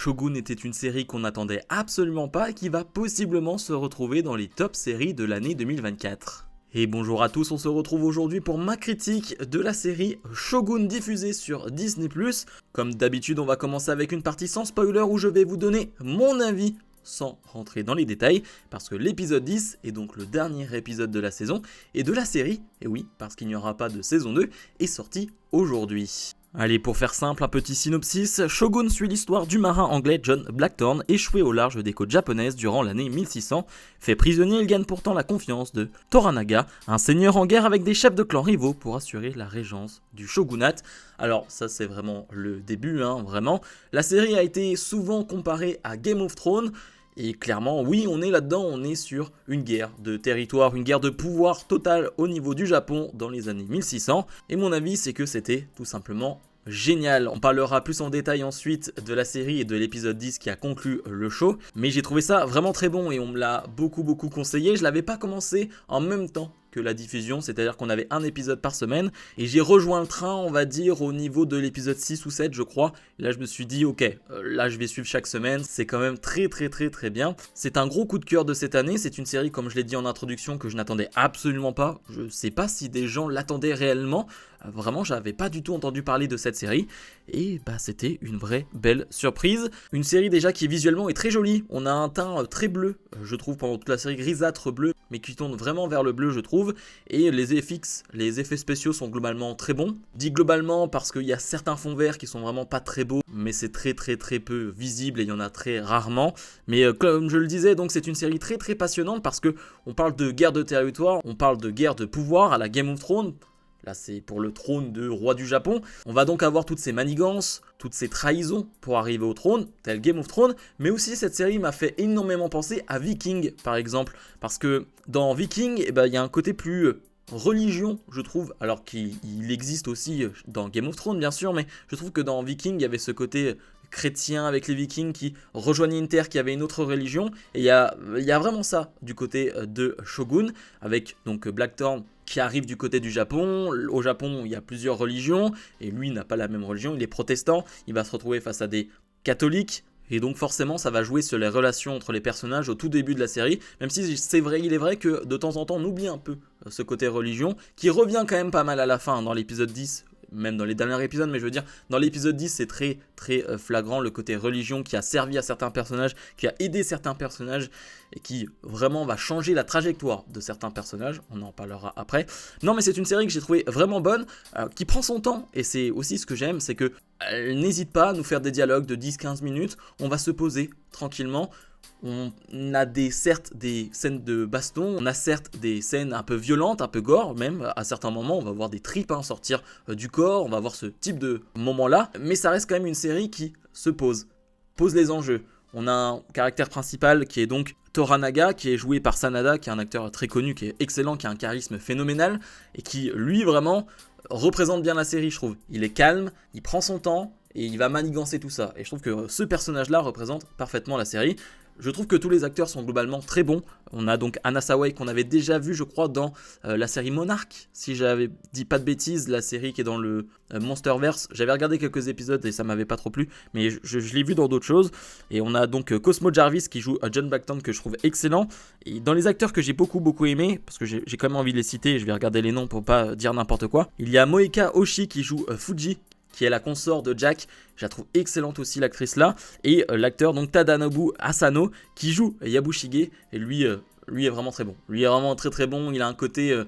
Shogun était une série qu'on n'attendait absolument pas et qui va possiblement se retrouver dans les top séries de l'année 2024. Et bonjour à tous, on se retrouve aujourd'hui pour ma critique de la série Shogun diffusée sur Disney+. Comme d'habitude, on va commencer avec une partie sans spoiler où je vais vous donner mon avis sans rentrer dans les détails, parce que l'épisode 10 est donc le dernier épisode de la saison et de la série, et oui, parce qu'il n'y aura pas de saison 2, est sorti aujourd'hui. Allez, pour faire simple, un petit synopsis, Shogun suit l'histoire du marin anglais John Blackthorne, échoué au large des côtes japonaises durant l'année 1600. Fait prisonnier, il gagne pourtant la confiance de Toranaga, un seigneur en guerre avec des chefs de clans rivaux pour assurer la régence du shogunat. Alors ça c'est vraiment le début, vraiment. La série a été souvent comparée à Game of Thrones, et clairement, oui, on est là-dedans, on est sur une guerre de territoire, une guerre de pouvoir totale au niveau du Japon dans les années 1600. Et mon avis, c'est que c'était tout simplement génial. On parlera plus en détail ensuite de la série et de l'épisode 10 qui a conclu le show. Mais j'ai trouvé ça vraiment très bon et on me l'a beaucoup conseillé. Je l'avais pas commencé en même temps que la diffusion, c'est-à-dire qu'on avait un épisode par semaine et j'ai rejoint le train, on va dire, au niveau de l'épisode 6 ou 7 je crois. Et là je me suis dit ok, là je vais suivre chaque semaine, c'est quand même très bien. C'est un gros coup de cœur de cette année, c'est une série comme je l'ai dit en introduction que je n'attendais absolument pas. Je sais pas si des gens l'attendaient réellement, vraiment j'avais pas du tout entendu parler de cette série et bah c'était une vraie belle surprise. Une série déjà qui visuellement est très jolie, on a un teint très bleu, je trouve pendant toute la série grisâtre bleu, mais qui tourne vraiment vers le bleu je trouve. Et les FX, les effets spéciaux sont globalement très bons. Dit globalement parce qu'il y a certains fonds verts qui sont vraiment pas très beaux, mais c'est très peu visible et il y en a très rarement. Mais comme je le disais, donc c'est une série très passionnante parce que on parle de guerre de territoire, on parle de guerre de pouvoir à la Game of Thrones. Là, c'est pour le trône de roi du Japon. On va donc avoir toutes ces manigances, toutes ces trahisons pour arriver au trône, tel Game of Thrones. Mais aussi, cette série m'a fait énormément penser à Viking, par exemple. Parce que dans Viking, il y a un côté plus religion, je trouve. Alors qu'il existe aussi dans Game of Thrones, bien sûr. Mais je trouve que dans Viking, il y avait ce côté chrétien avec les Vikings qui rejoignaient une terre qui avait une autre religion. Et il y a vraiment ça du côté de Shogun, avec donc Blackthorne qui arrive du côté du Japon. Au Japon, il y a plusieurs religions, et lui n'a pas la même religion, il est protestant, il va se retrouver face à des catholiques, et donc forcément ça va jouer sur les relations entre les personnages au tout début de la série, même si c'est vrai, il est vrai que de temps en temps on oublie un peu ce côté religion, qui revient quand même pas mal à la fin, dans l'épisode 10, même dans les derniers épisodes, mais je veux dire, dans l'épisode 10, c'est très flagrant le côté religion qui a servi à certains personnages, qui a aidé certains personnages, et qui vraiment va changer la trajectoire de certains personnages, on en parlera après. Non mais c'est une série que j'ai trouvée vraiment bonne, qui prend son temps, et c'est aussi ce que j'aime, c'est que elle n'hésite pas à nous faire des dialogues de 10-15 minutes, on va se poser tranquillement. On a certes des scènes de baston, on a certes des scènes un peu violentes, un peu gore même, à certains moments on va voir des tripes sortir du corps, on va voir ce type de moment là, mais ça reste quand même une série qui se pose les enjeux. On a un caractère principal qui est donc Toranaga, qui est joué par Sanada, qui est un acteur très connu, qui est excellent, qui a un charisme phénoménal, et qui lui vraiment représente bien la série je trouve. Il est calme, il prend son temps, et il va manigancer tout ça, et je trouve que ce personnage là représente parfaitement la série. Je trouve que tous les acteurs sont globalement très bons. On a donc Anna Sawai qu'on avait déjà vu je crois dans la série Monarch, si j'avais dit pas de bêtises, la série qui est dans le Monsterverse. J'avais regardé quelques épisodes et ça m'avait pas trop plu, mais je l'ai vu dans d'autres choses. Et on a donc Cosmo Jarvis qui joue John Blackthorne, que je trouve excellent. Et dans les acteurs que j'ai beaucoup aimé, parce que j'ai quand même envie de les citer, je vais regarder les noms pour pas dire n'importe quoi. Il y a Moeka Oshii qui joue Fuji, qui est la consort de Jack. Je la trouve excellente aussi l'actrice là. Et l'acteur donc Tadanobu Asano qui joue Yabushige. Et lui est vraiment très bon. Lui est vraiment très bon. Il a un côté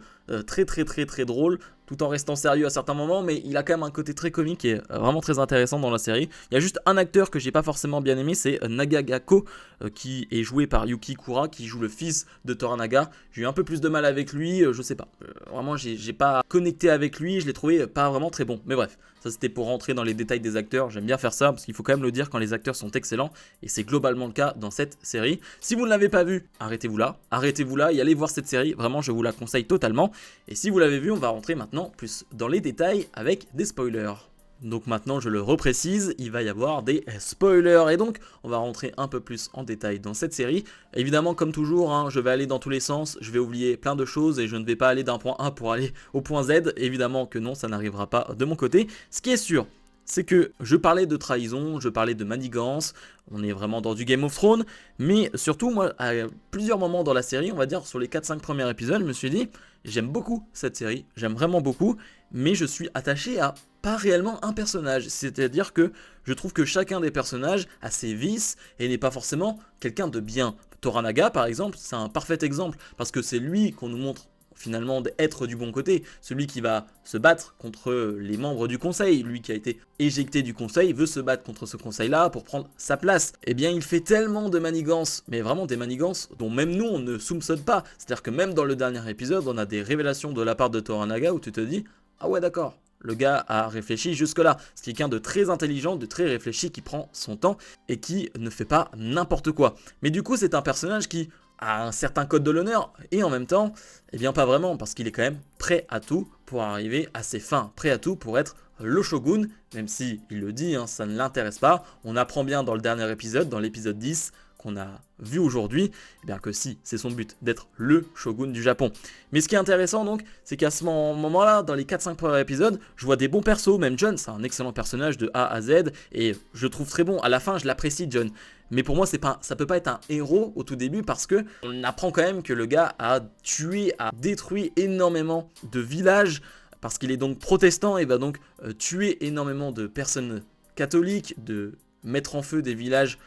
très drôle, tout en restant sérieux à certains moments, mais il a quand même un côté très comique et vraiment très intéressant dans la série. Il y a juste un acteur que j'ai pas forcément bien aimé, c'est Nagagako, qui est joué par Yuki Kura, qui joue le fils de Toranaga. J'ai eu un peu plus de mal avec lui, je sais pas. Vraiment, j'ai pas connecté avec lui, je l'ai trouvé pas vraiment très bon. Mais bref, ça c'était pour rentrer dans les détails des acteurs. J'aime bien faire ça, parce qu'il faut quand même le dire quand les acteurs sont excellents, et c'est globalement le cas dans cette série. Si vous ne l'avez pas vu, arrêtez-vous là et allez voir cette série. Vraiment, je vous la conseille totalement. Et si vous l'avez vu, on va rentrer maintenant plus dans les détails avec des spoilers. Donc maintenant je le reprécise, il va y avoir des spoilers et donc on va rentrer un peu plus en détail dans cette série. Évidemment comme toujours, je vais aller dans tous les sens, je vais oublier plein de choses et je ne vais pas aller d'un point A pour aller au point Z. Évidemment que non, ça n'arrivera pas de mon côté. Ce qui est sûr, c'est que je parlais de trahison, je parlais de manigance, on est vraiment dans du Game of Thrones, mais surtout moi, à plusieurs moments dans la série, on va dire sur les 4-5 premiers épisodes, je me suis dit, j'aime beaucoup cette série, j'aime vraiment beaucoup, mais je suis attaché à pas réellement un personnage, c'est-à-dire que je trouve que chacun des personnages a ses vices et n'est pas forcément quelqu'un de bien. Toranaga par exemple, c'est un parfait exemple, parce que c'est lui qu'on nous montre finalement d'être du bon côté, celui qui va se battre contre les membres du conseil, lui qui a été éjecté du conseil, veut se battre contre ce conseil là pour prendre sa place. Eh bien il fait tellement de manigances, mais vraiment des manigances dont même nous on ne soupçonne pas, c'est-à-dire que même dans le dernier épisode on a des révélations de la part de Toranaga où tu te dis, ah ouais d'accord, le gars a réfléchi jusque-là. C'est quelqu'un de très intelligent, de très réfléchi, qui prend son temps et qui ne fait pas n'importe quoi. Mais du coup, c'est un personnage qui a un certain code de l'honneur et en même temps, eh bien pas vraiment, parce qu'il est quand même prêt à tout pour arriver à ses fins, prêt à tout pour être le shogun, même si il le dit, hein, ça ne l'intéresse pas. On apprend bien dans le dernier épisode, dans l'épisode 10, qu'on a vu aujourd'hui, eh bien que si, c'est son but, d'être le shogun du Japon. Mais ce qui est intéressant donc, c'est qu'à ce moment-là, dans les 4-5 premiers épisodes, je vois des bons persos, même John, c'est un excellent personnage de A à Z, et je trouve très bon, à la fin je l'apprécie John. Mais pour moi, ça peut pas être un héros au tout début parce que on apprend quand même que le gars a tué, a détruit énormément de villages, parce qu'il est donc protestant et va donc tuer énormément de personnes catholiques, de mettre en feu des villages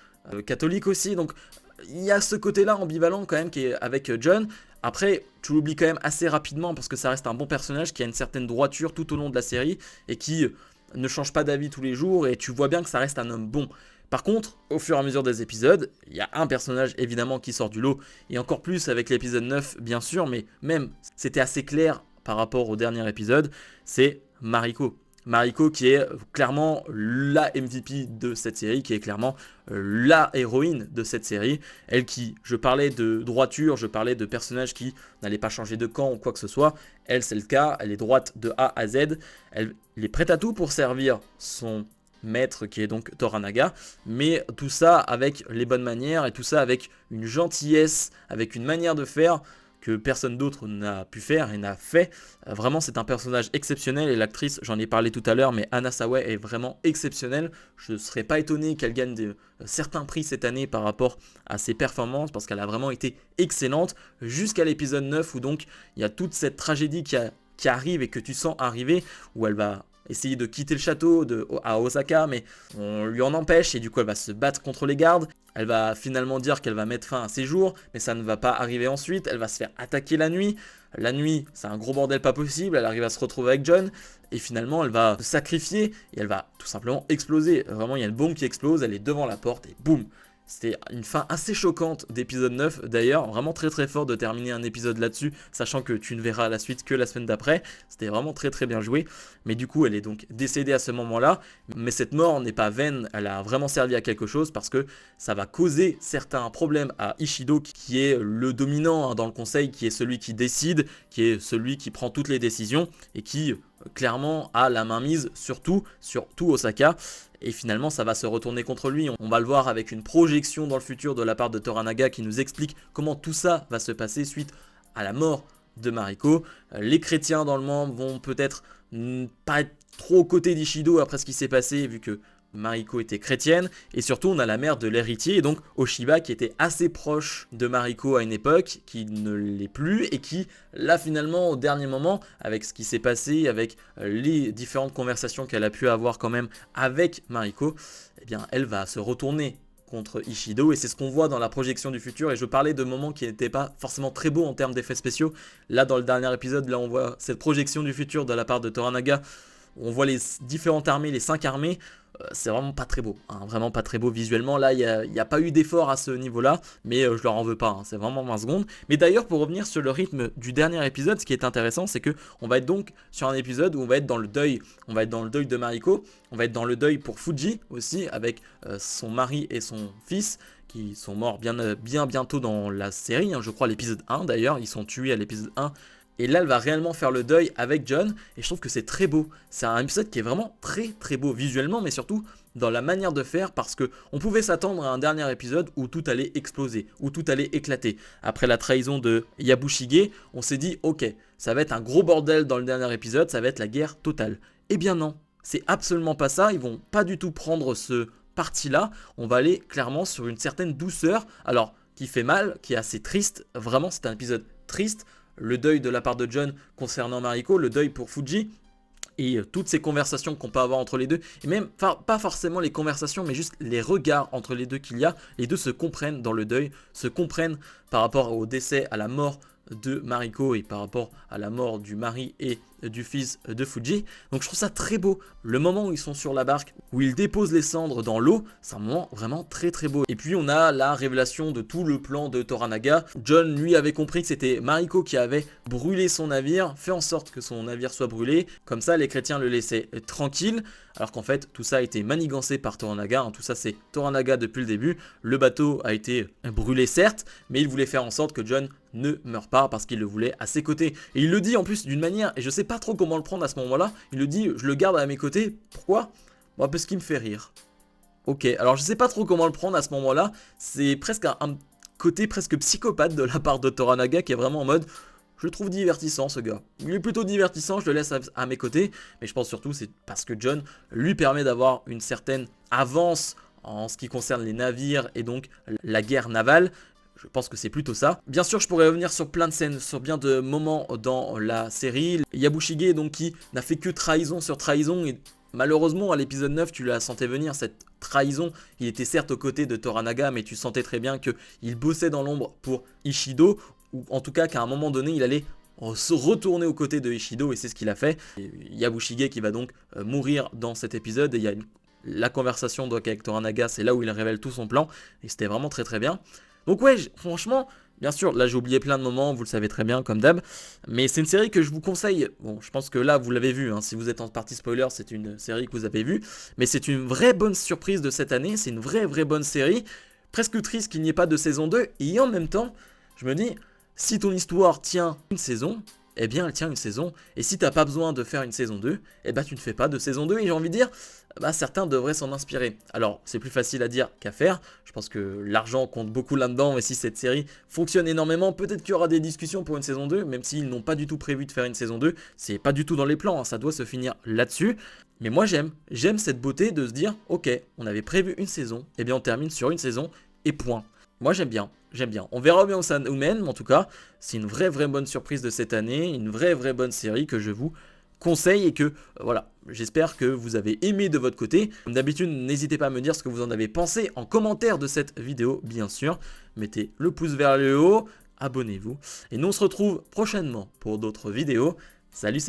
catholiques aussi. Donc il y a ce côté-là ambivalent quand même qui est avec John. Après, tu l'oublies quand même assez rapidement parce que ça reste un bon personnage qui a une certaine droiture tout au long de la série et qui ne change pas d'avis tous les jours, et tu vois bien que ça reste un homme bon. Par contre, au fur et à mesure des épisodes, il y a un personnage évidemment qui sort du lot, et encore plus avec l'épisode 9 bien sûr, mais même c'était assez clair par rapport au dernier épisode, c'est Mariko. Mariko qui est clairement la MVP de cette série, qui est clairement la héroïne de cette série. Elle qui, je parlais de droiture, je parlais de personnages qui n'allaient pas changer de camp ou quoi que ce soit. Elle c'est le cas, elle est droite de A à Z. Elle est prête à tout pour servir son maître qui est donc Toranaga, mais tout ça avec les bonnes manières et tout ça avec une gentillesse, avec une manière de faire que personne d'autre n'a pu faire et n'a fait. Vraiment c'est un personnage exceptionnel, et l'actrice, j'en ai parlé tout à l'heure, mais Anna Sawai est vraiment exceptionnelle. Je ne serais pas étonné qu'elle gagne certains prix cette année par rapport à ses performances, parce qu'elle a vraiment été excellente jusqu'à l'épisode 9 où donc il y a toute cette tragédie qui arrive et que tu sens arriver, où elle va essayer de quitter le château à Osaka, mais on lui en empêche et du coup elle va se battre contre les gardes. Elle va finalement dire qu'elle va mettre fin à ses jours, mais ça ne va pas arriver ensuite. Elle va se faire attaquer la nuit. La nuit, c'est un gros bordel pas possible. Elle arrive à se retrouver avec John et finalement elle va se sacrifier et elle va tout simplement exploser. Vraiment, il y a une bombe qui explose, elle est devant la porte et boum. C'était une fin assez choquante d'épisode 9 d'ailleurs, vraiment très très fort de terminer un épisode là-dessus, sachant que tu ne verras la suite que la semaine d'après. C'était vraiment très très bien joué, mais du coup elle est donc décédée à ce moment-là, mais cette mort n'est pas vaine, elle a vraiment servi à quelque chose parce que ça va causer certains problèmes à Ishido qui est le dominant dans le conseil, qui est celui qui décide, qui est celui qui prend toutes les décisions et qui clairement a la main mise sur tout Osaka. Et finalement ça va se retourner contre lui. On va le voir avec une projection dans le futur de la part de Toranaga qui nous explique comment tout ça va se passer suite à la mort de Mariko. Les chrétiens dans le monde vont peut-être pas être trop aux côtés d'Ishido après ce qui s'est passé, vu que Mariko était chrétienne, et surtout on a la mère de l'héritier, et donc Oshiba qui était assez proche de Mariko à une époque, qui ne l'est plus, et qui là finalement au dernier moment, avec ce qui s'est passé, avec les différentes conversations qu'elle a pu avoir quand même avec Mariko, eh bien elle va se retourner contre Ishido, et c'est ce qu'on voit dans la projection du futur. Et je parlais de moments qui n'étaient pas forcément très beaux en termes d'effets spéciaux. Là dans le dernier épisode, là on voit cette projection du futur de la part de Toranaga, on voit les différentes armées, les 5 armées. C'est vraiment pas très beau, hein, vraiment pas très beau visuellement. Là, il n'y a pas eu d'effort à ce niveau-là, mais je leur en veux pas, hein, c'est vraiment 20 secondes. Mais d'ailleurs, pour revenir sur le rythme du dernier épisode, ce qui est intéressant, c'est que on va être donc sur un épisode où on va être dans le deuil. On va être dans le deuil de Mariko, on va être dans le deuil pour Fuji aussi, avec son mari et son fils, qui sont morts bien bientôt dans la série, hein, je crois l'épisode 1 d'ailleurs, ils sont tués à l'épisode 1. Et là, elle va réellement faire le deuil avec John, et je trouve que c'est très beau. C'est un épisode qui est vraiment très très beau visuellement, mais surtout dans la manière de faire, parce que on pouvait s'attendre à un dernier épisode où tout allait exploser, où tout allait éclater. Après la trahison de Yabushige, on s'est dit ok, ça va être un gros bordel dans le dernier épisode, ça va être la guerre totale. Eh bien non, c'est absolument pas ça, ils vont pas du tout prendre ce parti-là, on va aller clairement sur une certaine douceur, alors qui fait mal, qui est assez triste, vraiment c'est un épisode triste, le deuil de la part de John concernant Mariko, le deuil pour Fuji, et toutes ces conversations qu'on peut avoir entre les deux, et même pas forcément les conversations, mais juste les regards entre les deux qu'il y a, les deux se comprennent dans le deuil, se comprennent par rapport au décès, à la mort de Mariko et par rapport à la mort du mari et du fils de Fuji. Donc je trouve ça très beau. Le moment où ils sont sur la barque, où ils déposent les cendres dans l'eau, c'est un moment vraiment très très beau. Et puis on a la révélation de tout le plan de Toranaga. John lui avait compris que c'était Mariko qui avait brûlé son navire, fait en sorte que son navire soit brûlé. Comme ça les chrétiens le laissaient tranquille. Alors qu'en fait tout ça a été manigancé par Toranaga, hein. Tout ça c'est Toranaga depuis le début. Le bateau a été brûlé certes, mais il voulait faire en sorte que John ne meurt pas parce qu'il le voulait à ses côtés. Et il le dit en plus d'une manière, et je sais pas trop comment le prendre à ce moment-là, il le dit, je le garde à mes côtés, pourquoi? Bon, parce qu'il me fait rire. Ok, alors je sais pas trop comment le prendre à ce moment-là, c'est presque un côté presque psychopathe de la part de Toranaga qui est vraiment en mode, je le trouve divertissant ce gars. Il est plutôt divertissant, je le laisse à mes côtés, mais je pense surtout c'est parce que John lui permet d'avoir une certaine avance en ce qui concerne les navires et donc la guerre navale. Je pense que c'est plutôt ça. Bien sûr, je pourrais revenir sur plein de scènes, sur bien de moments dans la série. Yabushige, donc, qui n'a fait que trahison sur trahison. Et malheureusement, à l'épisode 9, tu la sentais venir, cette trahison. Il était certes aux côtés de Toranaga, mais tu sentais très bien qu'il bossait dans l'ombre pour Ishido. Ou en tout cas, qu'à un moment donné, il allait se retourner aux côtés de Ishido. Et c'est ce qu'il a fait. Et Yabushige qui va donc mourir dans cet épisode. Et il y a la conversation donc avec Toranaga, c'est là où il révèle tout son plan. Et c'était vraiment très très bien. Donc ouais, franchement, bien sûr, là j'ai oublié plein de moments, vous le savez très bien, comme d'hab. Mais c'est une série que je vous conseille. Bon, je pense que là, vous l'avez vu, hein, si vous êtes en partie spoiler, c'est une série que vous avez vue. Mais c'est une vraie bonne surprise de cette année, c'est une vraie bonne série. Presque triste qu'il n'y ait pas de saison 2. Et en même temps, je me dis, si ton histoire tient une saison, eh bien elle tient une saison. Et si t'as pas besoin de faire une saison 2, eh ben tu ne fais pas de saison 2. Et j'ai envie de dire, bah, certains devraient s'en inspirer. Alors c'est plus facile à dire qu'à faire. Je pense que l'argent compte beaucoup là-dedans. Et si cette série fonctionne énormément, peut-être qu'il y aura des discussions pour une saison 2. Même s'ils n'ont pas du tout prévu de faire une saison 2. C'est pas du tout dans les plans, hein, ça doit se finir là-dessus. Mais moi j'aime cette beauté de se dire, ok, on avait prévu une saison, et bien on termine sur une saison et point. Moi j'aime bien. On verra bien où ça nous mène, mais en tout cas, c'est une vraie bonne surprise de cette année, une vraie bonne série que je vous conseille et que, voilà, j'espère que vous avez aimé de votre côté. Comme d'habitude, n'hésitez pas à me dire ce que vous en avez pensé en commentaire de cette vidéo, bien sûr. Mettez le pouce vers le haut, abonnez-vous, et nous on se retrouve prochainement pour d'autres vidéos. Salut